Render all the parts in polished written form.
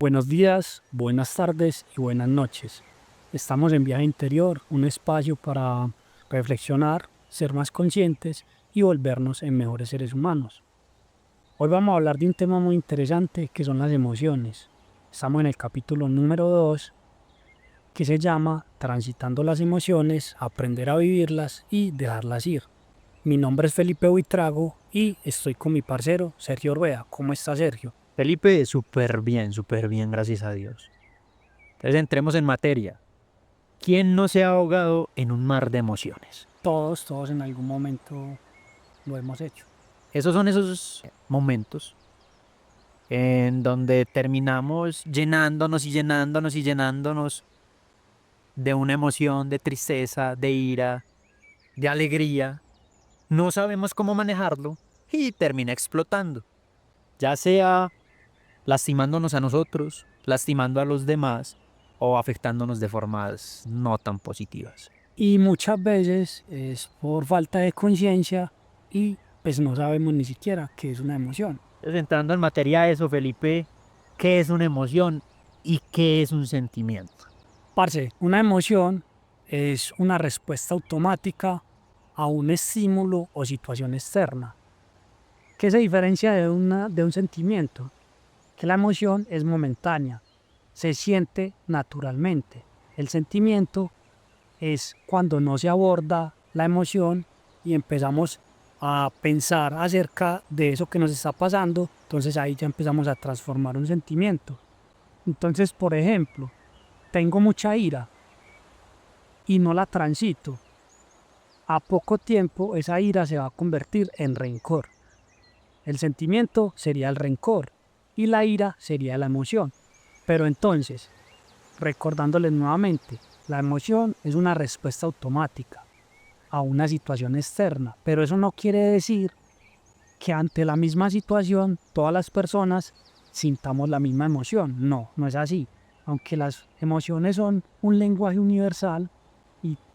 Buenos días, buenas tardes y buenas noches. Estamos en Viaje Interior, un espacio para reflexionar, ser más conscientes y volvernos en mejores seres humanos. Hoy vamos a hablar de un tema muy interesante que son las emociones. Estamos en el capítulo número 2 que se llama Transitando las emociones, aprender a vivirlas y dejarlas ir. Mi nombre es Felipe Buitrago y estoy con mi parcero Sergio Rueda. ¿Cómo está, Sergio? Felipe, súper bien, gracias a Dios. Entonces entremos en materia. ¿Quién no se ha ahogado en un mar de emociones? Todos en algún momento lo hemos hecho. Esos son esos momentos en donde terminamos llenándonos de una emoción, de tristeza, de ira, de alegría. No sabemos cómo manejarlo y termina explotando, ya sea lastimándonos a nosotros, lastimando a los demás o afectándonos de formas no tan positivas. Y muchas veces es por falta de conciencia y pues no sabemos ni siquiera qué es una emoción. Entonces, entrando en materia de eso, Felipe, ¿qué es una emoción y qué es un sentimiento? Parce, una emoción es una respuesta automática a un estímulo o situación externa. ¿Qué se diferencia de un sentimiento? Que la emoción es momentánea, se siente naturalmente. El sentimiento es cuando no se aborda la emoción y empezamos a pensar acerca de eso que nos está pasando, entonces ahí ya empezamos a transformar un sentimiento. Entonces, por ejemplo, tengo mucha ira y no la transito. A poco tiempo esa ira se va a convertir en rencor. El sentimiento sería el rencor y la ira sería la emoción. Pero entonces, recordándoles nuevamente, la emoción es una respuesta automática a una situación externa, pero eso no quiere decir que ante la misma situación todas las personas sintamos la misma emoción. No, no es así. Aunque las emociones son un lenguaje universal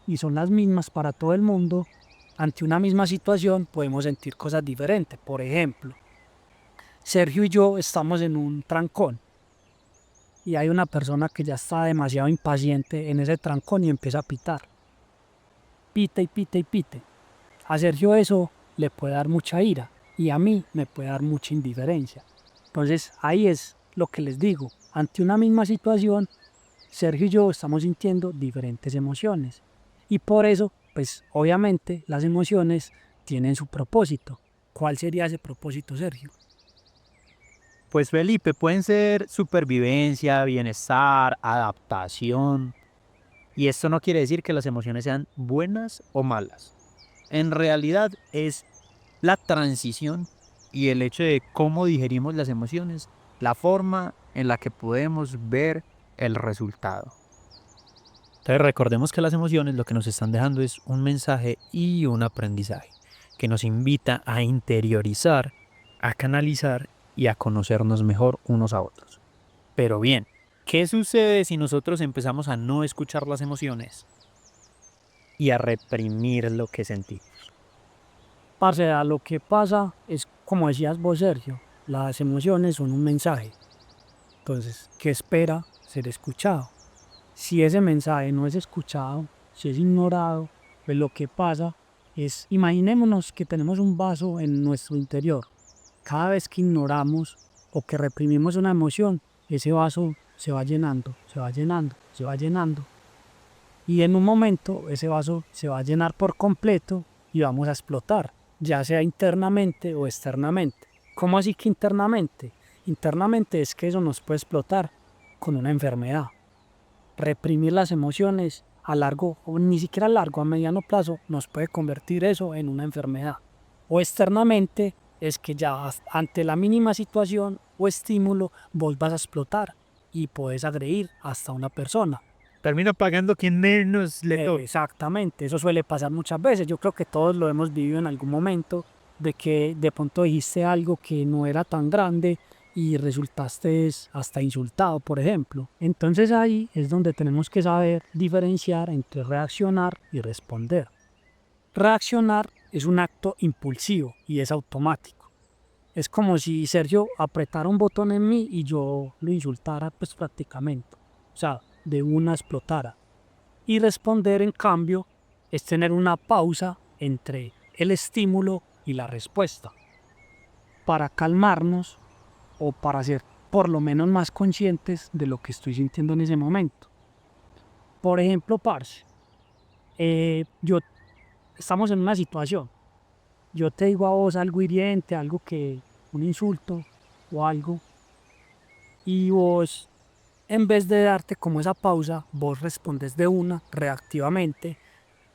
y son las mismas para todo el mundo, ante una misma situación podemos sentir cosas diferentes. Por ejemplo, Sergio y yo estamos en un trancón y hay una persona que ya está demasiado impaciente en ese trancón y empieza a pitar. Pite y pite y pite. A Sergio eso le puede dar mucha ira y a mí me puede dar mucha indiferencia. Entonces ahí es lo que les digo. Ante una misma situación, Sergio y yo estamos sintiendo diferentes emociones. Y por eso, pues obviamente las emociones tienen su propósito. ¿Cuál sería ese propósito, Sergio? Pues Felipe, pueden ser supervivencia, bienestar, adaptación. Y esto no quiere decir que las emociones sean buenas o malas. En realidad es la transición y el hecho de cómo digerimos las emociones, la forma en la que podemos ver el resultado. Entonces recordemos que las emociones lo que nos están dejando es un mensaje y un aprendizaje que nos invita a interiorizar, a canalizar y a conocernos mejor unos a otros. Pero bien, ¿qué sucede si nosotros empezamos a no escuchar las emociones y a reprimir lo que sentimos? Parce, a lo que pasa es, como decías vos, Sergio, las emociones son un mensaje. Entonces, ¿qué espera ser escuchado? Si ese mensaje no es escuchado, si es ignorado, pues lo que pasa es, imaginémonos que tenemos un vaso en nuestro interior. Cada vez que ignoramos o que reprimimos una emoción, ese vaso se va llenando, se va llenando, se va llenando. Y en un momento ese vaso se va a llenar por completo y vamos a explotar, ya sea internamente o externamente. ¿Cómo así que internamente? Internamente es que eso nos puede explotar con una enfermedad. Reprimir las emociones a largo, o ni siquiera a largo, a mediano plazo, nos puede convertir eso en una enfermedad. O externamente es que ya ante la mínima situación o estímulo vos vas a explotar y puedes agredir hasta una persona. Termina pagando quien menos le toca. Exactamente, eso suele pasar muchas veces. Yo creo que todos lo hemos vivido en algún momento, de que de pronto dijiste algo que no era tan grande y resultaste hasta insultado, por ejemplo. Entonces ahí es donde tenemos que saber diferenciar entre reaccionar y responder. Reaccionar es un acto impulsivo y es automático. Es como si Sergio apretara un botón en mí y yo lo insultara pues prácticamente. O sea, de una explotara. Y responder, en cambio, es tener una pausa entre el estímulo y la respuesta, para calmarnos o para ser por lo menos más conscientes de lo que estoy sintiendo en ese momento. Por ejemplo, parce, yo estamos en una situación, yo te digo a vos algo hiriente, algo que, un insulto o algo, y vos, en vez de darte como esa pausa, vos respondes de una, reactivamente.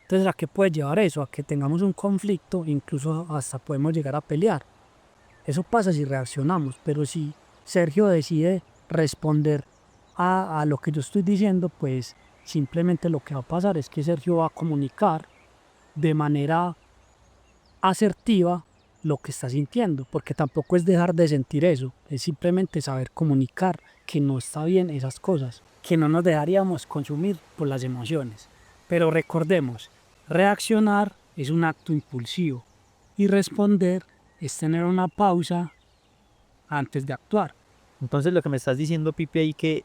Entonces, ¿a qué puede llevar eso? A que tengamos un conflicto, incluso hasta podemos llegar a pelear. Eso pasa si reaccionamos, pero si Sergio decide responder a lo que yo estoy diciendo, pues simplemente lo que va a pasar es que Sergio va a comunicar de manera asertiva lo que está sintiendo, porque tampoco es dejar de sentir eso, es simplemente saber comunicar que no está bien esas cosas, que no nos dejaríamos consumir por las emociones. Pero recordemos, reaccionar es un acto impulsivo y responder es tener una pausa antes de actuar. Entonces lo que me estás diciendo, Pipe, ahí que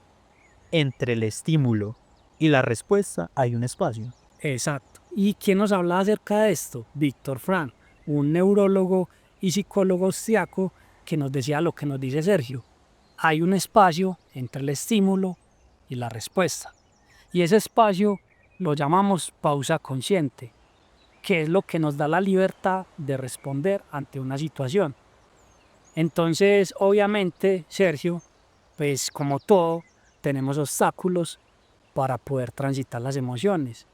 entre el estímulo y la respuesta hay un espacio. Exacto. ¿Y quién nos habla acerca de esto? Víctor Frank, un neurólogo y psicólogo austriaco que nos decía lo que nos dice Sergio. Hay un espacio entre el estímulo y la respuesta. Y ese espacio lo llamamos pausa consciente, que es lo que nos da la libertad de responder ante una situación. Entonces, obviamente, Sergio, pues como todo, tenemos obstáculos para poder transitar las emociones.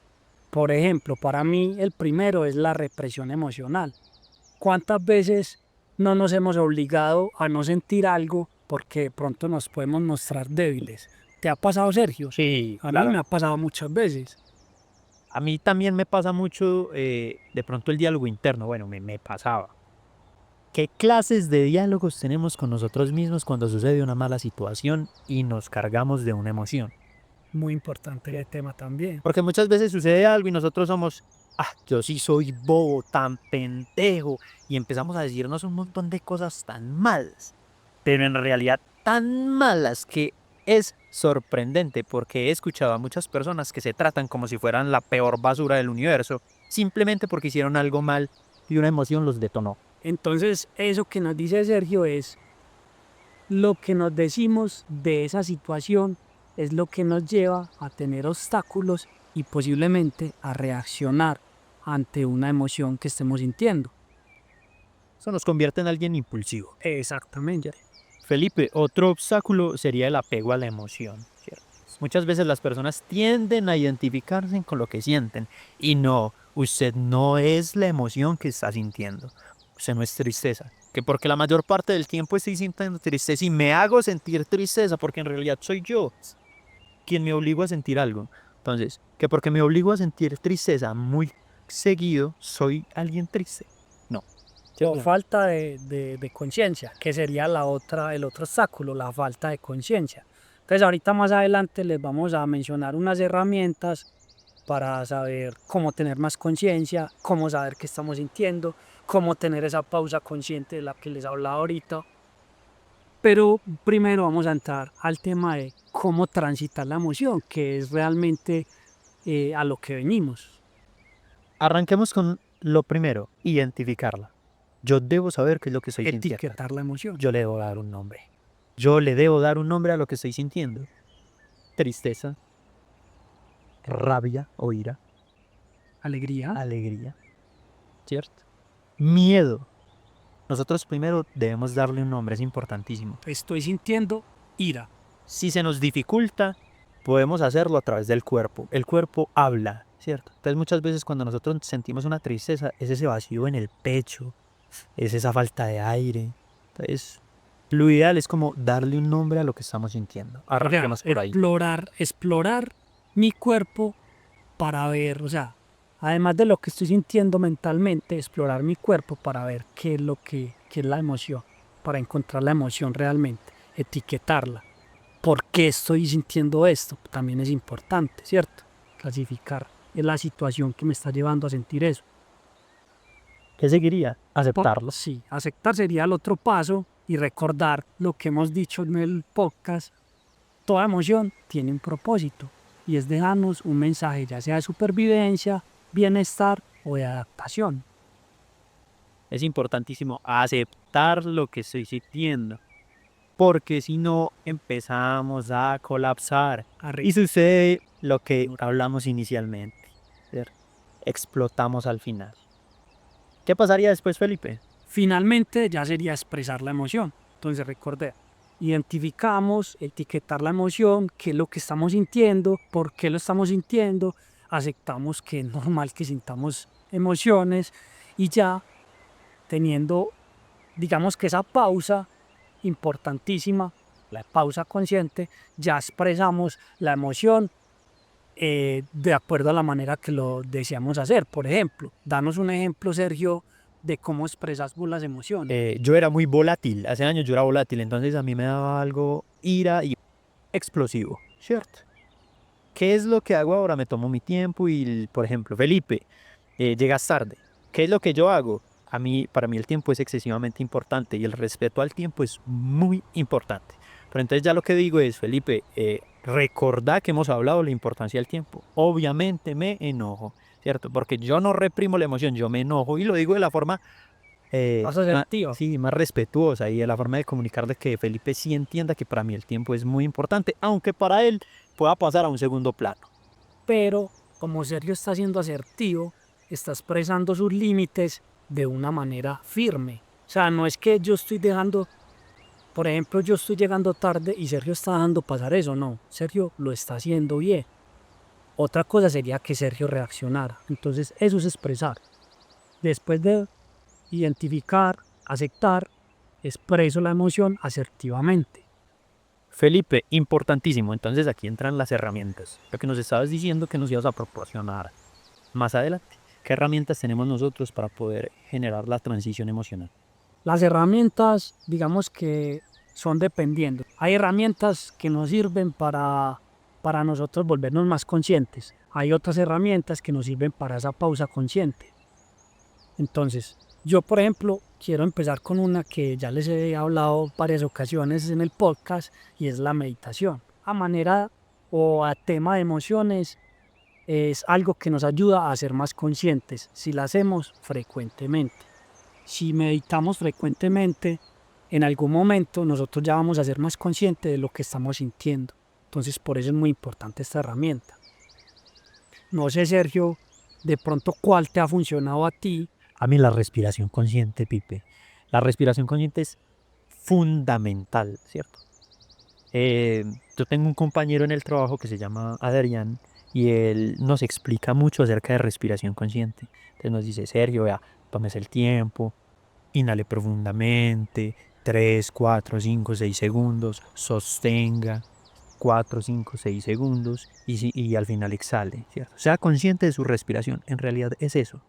Por ejemplo, para mí el primero es la represión emocional. ¿Cuántas veces no nos hemos obligado a no sentir algo porque de pronto nos podemos mostrar débiles? ¿Te ha pasado, Sergio? Sí, A mí claro. me ha pasado muchas veces. A mí también me pasa mucho de pronto el diálogo interno. Bueno, me pasaba. ¿Qué clases de diálogos tenemos con nosotros mismos cuando sucede una mala situación y nos cargamos de una emoción? Muy importante el tema también. Porque muchas veces sucede algo y nosotros somos, yo sí soy bobo, tan pendejo, y empezamos a decirnos un montón de cosas tan malas, pero en realidad tan malas que es sorprendente porque he escuchado a muchas personas que se tratan como si fueran la peor basura del universo, simplemente porque hicieron algo mal y una emoción los detonó. Entonces, eso que nos dice Sergio es lo que nos decimos de esa situación, es lo que nos lleva a tener obstáculos y posiblemente a reaccionar ante una emoción que estemos sintiendo. Eso nos convierte en alguien impulsivo. Exactamente. Felipe, otro obstáculo sería el apego a la emoción, ¿cierto? Muchas veces las personas tienden a identificarse con lo que sienten y no, usted no es la emoción que está sintiendo, usted no es tristeza, que porque la mayor parte del tiempo estoy sintiendo tristeza y me hago sentir tristeza porque en realidad soy yo quien me obligo a sentir algo. Entonces, que porque me obligo a sentir tristeza muy seguido, soy alguien triste. No. O falta de conciencia, que sería el otro obstáculo, la falta de conciencia. Entonces ahorita más adelante les vamos a mencionar unas herramientas para saber cómo tener más conciencia, cómo saber qué estamos sintiendo, cómo tener esa pausa consciente de la que les hablaba ahorita. Pero primero vamos a entrar al tema de cómo transitar la emoción, que es realmente a lo que venimos. Arranquemos con lo primero, identificarla. Yo debo saber qué es lo que estoy sintiendo. Etiquetar la emoción. Yo le debo dar un nombre. Yo le debo dar un nombre a lo que estoy sintiendo. Tristeza, rabia o ira, Alegría. alegría, ¿cierto? Miedo. Nosotros primero debemos darle un nombre, es importantísimo. Estoy sintiendo ira. Si se nos dificulta, podemos hacerlo a través del cuerpo. El cuerpo habla, ¿cierto? Entonces muchas veces cuando nosotros sentimos una tristeza, es ese vacío en el pecho, es esa falta de aire. Entonces, lo ideal es como darle un nombre a lo que estamos sintiendo. Arranquemos por ahí. Explorar mi cuerpo para ver, o sea, además de lo que estoy sintiendo mentalmente, explorar mi cuerpo para ver qué es qué es la emoción, para encontrar la emoción realmente, etiquetarla. ¿Por qué estoy sintiendo esto? También es importante, ¿cierto? Clasificar la situación que me está llevando a sentir eso. ¿Qué seguiría? Aceptarlo. Sí, aceptar sería el otro paso y recordar lo que hemos dicho en el podcast. Toda emoción tiene un propósito y es dejarnos un mensaje, ya sea de supervivencia, bienestar o de adaptación. Es importantísimo aceptar lo que estoy sintiendo, porque si no empezamos a colapsar y sucede lo que hablamos inicialmente, ¿cierto? Explotamos al final. ¿Qué pasaría después, Felipe? Finalmente ya sería expresar la emoción. Entonces recordé, identificamos, etiquetar la emoción, qué es lo que estamos sintiendo, por qué lo estamos sintiendo, aceptamos que es normal que sintamos emociones y ya teniendo, digamos que esa pausa importantísima, la pausa consciente, ya expresamos la emoción de acuerdo a la manera que lo deseamos hacer. Por ejemplo, danos un ejemplo, Sergio, de cómo expresas vos las emociones. Yo era muy volátil, hace años yo era volátil, entonces a mí me daba algo ira y explosivo, ¿cierto? ¿Qué es lo que hago ahora? Me tomo mi tiempo y, por ejemplo, Felipe, llegas tarde. ¿Qué es lo que yo hago? Para mí el tiempo es excesivamente importante y el respeto al tiempo es muy importante. Pero entonces ya lo que digo es, Felipe, recordá que hemos hablado de la importancia del tiempo. Obviamente me enojo, ¿cierto? Porque yo no reprimo la emoción, yo me enojo y lo digo de la forma Vas a ser tío. sí, más respetuosa y de la forma de comunicar de que Felipe sí entienda que para mí el tiempo es muy importante, aunque para él pueda pasar a un segundo plano. Pero como Sergio está siendo asertivo, está expresando sus límites de una manera firme. O sea, no es que yo estoy dejando, por ejemplo, yo estoy llegando tarde y Sergio está dejando pasar eso, no. Sergio lo está haciendo bien. Otra cosa sería que Sergio reaccionara. Entonces, eso es expresar. Después de identificar, aceptar, expreso la emoción asertivamente. Felipe, importantísimo. Entonces aquí entran las herramientas. Lo que nos estabas diciendo que nos ibas a proporcionar más adelante. ¿Qué herramientas tenemos nosotros para poder generar la transición emocional? Las herramientas, digamos que son dependiendo. Hay herramientas que nos sirven para nosotros volvernos más conscientes. Hay otras herramientas que nos sirven para esa pausa consciente. Entonces, yo, por ejemplo, quiero empezar con una que ya les he hablado varias ocasiones en el podcast y es la meditación. A manera o a tema de emociones es algo que nos ayuda a ser más conscientes si la hacemos frecuentemente. Si meditamos frecuentemente, en algún momento nosotros ya vamos a ser más conscientes de lo que estamos sintiendo. Entonces, por eso es muy importante esta herramienta. No sé, Sergio, de pronto cuál te ha funcionado a ti. A mí la respiración consciente, Pipe. La respiración consciente es fundamental, ¿cierto? Yo tengo un compañero en el trabajo que se llama Adrián y él nos explica mucho acerca de respiración consciente. Entonces nos dice, Sergio, vea, tómese el tiempo, inhale profundamente, 3, 4, 5, 6 segundos, sostenga 4, 5, 6 segundos y al final exhale, ¿cierto? Sea consciente de su respiración, en realidad es eso.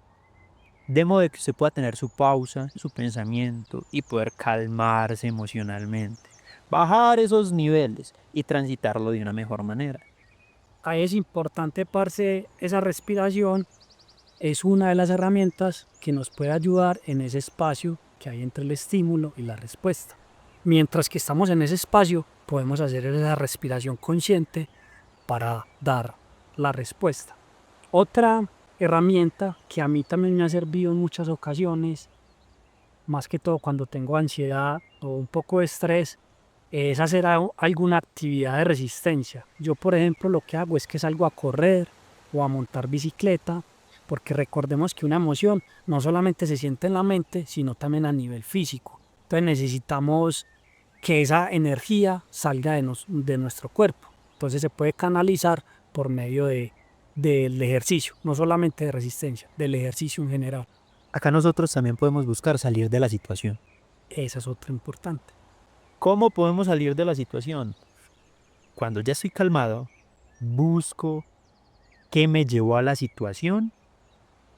De modo de que usted pueda tener su pausa, su pensamiento y poder calmarse emocionalmente. Bajar esos niveles y transitarlo de una mejor manera. Ahí es importante, parce, esa respiración es una de las herramientas que nos puede ayudar en ese espacio que hay entre el estímulo y la respuesta. Mientras que estamos en ese espacio, podemos hacer esa respiración consciente para dar la respuesta. Otra herramienta que a mí también me ha servido en muchas ocasiones, más que todo cuando tengo ansiedad o un poco de estrés, es hacer alguna actividad de resistencia. Yo, por ejemplo, lo que hago es que salgo a correr o a montar bicicleta, porque recordemos que una emoción no solamente se siente en la mente, sino también a nivel físico. Entonces necesitamos que esa energía salga de nuestro cuerpo. Entonces se puede canalizar por medio del ejercicio, no solamente de resistencia, del ejercicio en general. Acá nosotros también podemos buscar salir de la situación. Esa es otra importante. ¿Cómo podemos salir de la situación? Cuando ya estoy calmado, busco qué me llevó a la situación,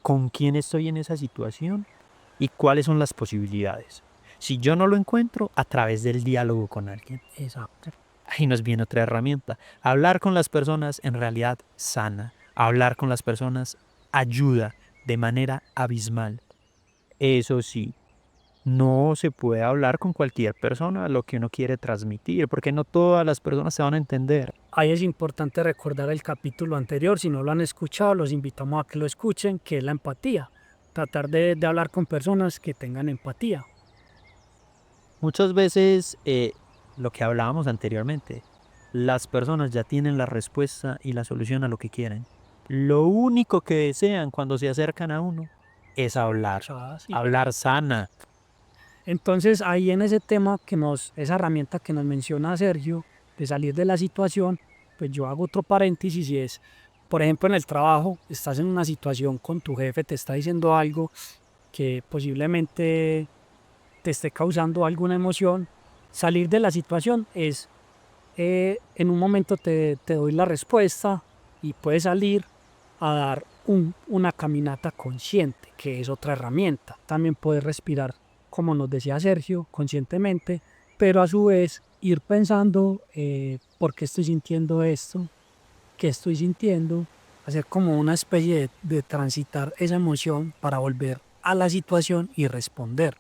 con quién estoy en esa situación y cuáles son las posibilidades. Si yo no lo encuentro, a través del diálogo con alguien. Exacto. Ahí nos viene otra herramienta. Hablar con las personas en realidad sana. Hablar con las personas ayuda de manera abismal. Eso sí, no se puede hablar con cualquier persona lo que uno quiere transmitir, porque no todas las personas se van a entender. Ahí es importante recordar el capítulo anterior, si no lo han escuchado, los invitamos a que lo escuchen, que es la empatía. Tratar de hablar con personas que tengan empatía. Muchas veces, lo que hablábamos anteriormente, las personas ya tienen la respuesta y la solución a lo que quieren. Lo único que desean cuando se acercan a uno es O sea, sí. hablar sana. Entonces ahí en ese tema esa herramienta que nos menciona Sergio, de salir de la situación, pues yo hago otro paréntesis y es, por ejemplo, en el trabajo, estás en una situación con tu jefe, te está diciendo algo que posiblemente te esté causando alguna emoción. Salir de la situación es, en un momento te doy la respuesta y puedes salir a dar una caminata consciente, que es otra herramienta. También puedes respirar, como nos decía Sergio, conscientemente, pero a su vez ir pensando por qué estoy sintiendo esto, qué estoy sintiendo, hacer como una especie de transitar esa emoción para volver a la situación y responder.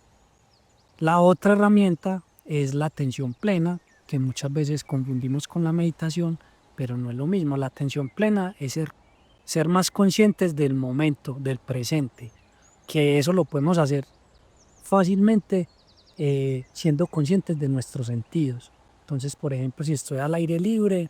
La otra herramienta es la atención plena, que muchas veces confundimos con la meditación, pero no es lo mismo. La atención plena es ser más conscientes del momento, del presente, que eso lo podemos hacer fácilmente siendo conscientes de nuestros sentidos. Entonces, por ejemplo, si estoy al aire libre,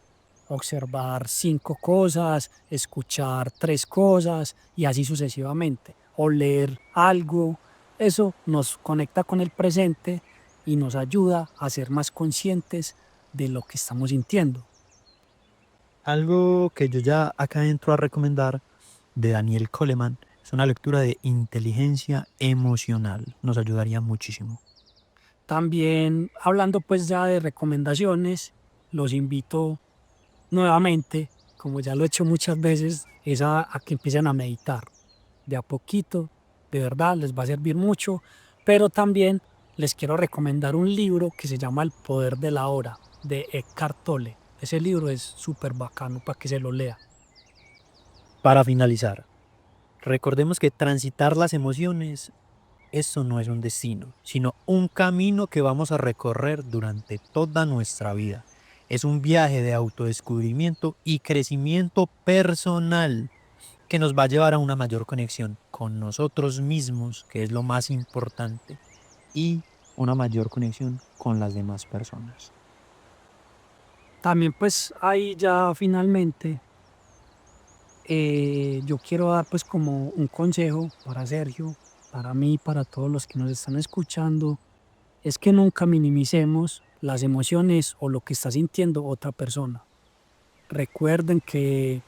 observar 5 cosas, escuchar 3 cosas y así sucesivamente, o leer algo, eso nos conecta con el presente y nos ayuda a ser más conscientes de lo que estamos sintiendo. Algo que yo ya acá entro a recomendar de Daniel Coleman es una lectura de inteligencia emocional. Nos ayudaría muchísimo. También hablando pues ya de recomendaciones, los invito nuevamente, como ya lo he hecho muchas veces, es a que empiecen a meditar de a poquito, de verdad les va a servir mucho, pero también les quiero recomendar un libro que se llama El poder de la hora, de Eckhart Tolle. Ese libro es súper bacano para que se lo lea. Para finalizar, recordemos que transitar las emociones, eso no es un destino, sino un camino que vamos a recorrer durante toda nuestra vida. Es un viaje de autodescubrimiento y crecimiento personal que nos va a llevar a una mayor conexión con nosotros mismos, que es lo más importante, y una mayor conexión con las demás personas. También pues ahí ya finalmente yo quiero dar pues como un consejo para Sergio, para mí, para todos los que nos están escuchando, es que nunca minimicemos las emociones o lo que está sintiendo otra persona. Recuerden que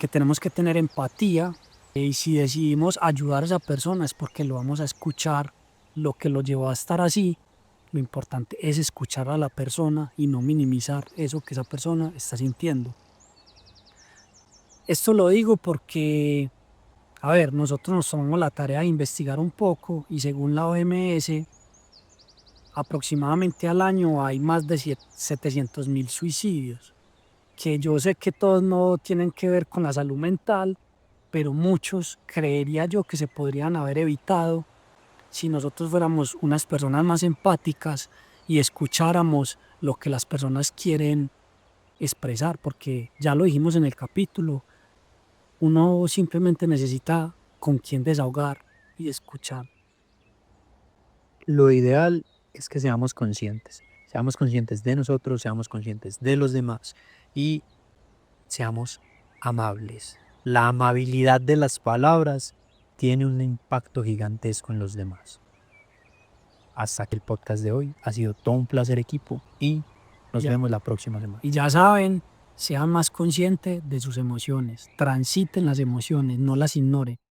tenemos que tener empatía y si decidimos ayudar a esa persona es porque lo vamos a escuchar, lo que lo llevó a estar así. Lo importante es escuchar a la persona y no minimizar eso que esa persona está sintiendo. Esto lo digo porque, a ver, nosotros nos tomamos la tarea de investigar un poco y según la OMS, aproximadamente al año hay más de 700.000 suicidios, que yo sé que todos no tienen que ver con la salud mental, pero muchos creería yo que se podrían haber evitado si nosotros fuéramos unas personas más empáticas y escucháramos lo que las personas quieren expresar, porque ya lo dijimos en el capítulo, uno simplemente necesita con quién desahogar y escuchar. Lo ideal es que seamos conscientes de nosotros, seamos conscientes de los demás y seamos amables. La amabilidad de las palabras tiene un impacto gigantesco en los demás. Hasta que el podcast de hoy ha sido todo un placer, equipo, y nos Ya, vemos la próxima semana. y ya saben, sean más conscientes de sus emociones, transiten las emociones, no las ignoren.